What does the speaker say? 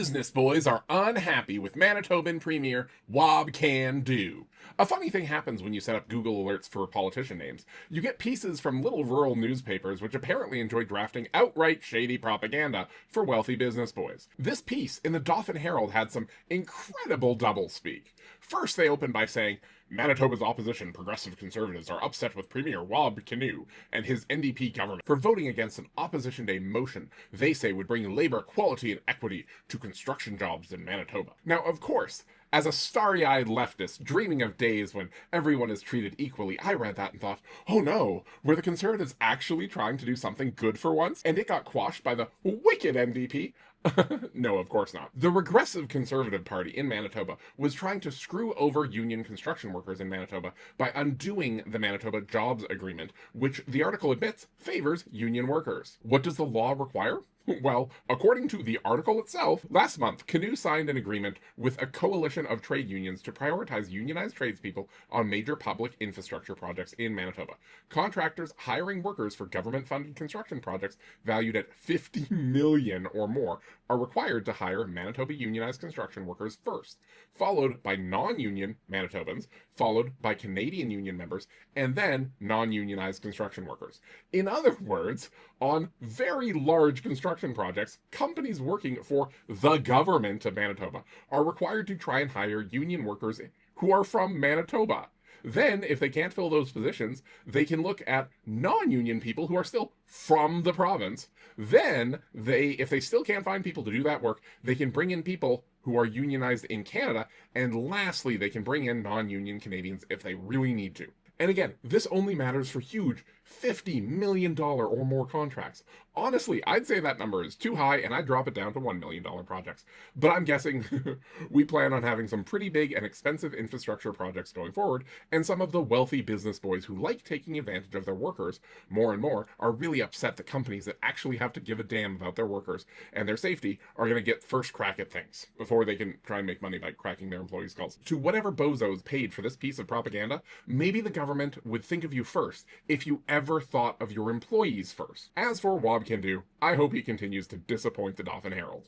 Business boys are unhappy with Manitoban Premier Wan Kinew. A funny thing happens when you set up Google alerts for politician names. You get pieces from little rural newspapers which apparently enjoy drafting outright shady propaganda for wealthy business boys. This piece in the Dauphin Herald had some incredible doublespeak. First, they opened by saying, Manitoba's opposition, progressive conservatives, are upset with Premier Wan Kinew and his NDP government for voting against an Opposition Day motion they say would bring labor equality and equity to construction jobs in Manitoba. Now, of course, as a starry-eyed leftist dreaming of days when everyone is treated equally, I read that and thought, oh no, were the Conservatives actually trying to do something good for once? And it got quashed by the wicked NDP? No, of course not. The Regressive Conservative Party in Manitoba was trying to screw over union construction workers in Manitoba by undoing the Manitoba Jobs Agreement, which the article admits favors union workers. What does the law require? Well, according to the article itself, last month, Kinew signed an agreement with a coalition of trade unions to prioritize unionized tradespeople on major public infrastructure projects in Manitoba. Contractors hiring workers for government-funded construction projects valued at $50 million or more are required to hire Manitoba unionized construction workers first, followed by non-union Manitobans, followed by Canadian union members, and then non-unionized construction workers. In other words, on very large construction projects, companies working for the government of Manitoba are required to try and hire union workers who are from Manitoba. Then, if they can't fill those positions, they can look at non-union people who are still from the province. Then, if they still can't find people to do that work, they can bring in people who are unionized in Canada. And lastly, they can bring in non-union Canadians if they really need to. And again, this only matters for huge $50 million or more contracts. Honestly, I'd say that number is too high and I'd drop it down to $1 million projects. But I'm guessing we plan on having some pretty big and expensive infrastructure projects going forward, and some of the wealthy business boys who like taking advantage of their workers more and more are really upset that companies that actually have to give a damn about their workers and their safety are going to get first crack at things before they can try and make money by cracking their employees' skulls. To whatever bozos paid for this piece of propaganda, maybe the government would think of you first if you ever thought of your employees first. As for Wan Kinew, I hope he continues to disappoint the Dauphin Herald.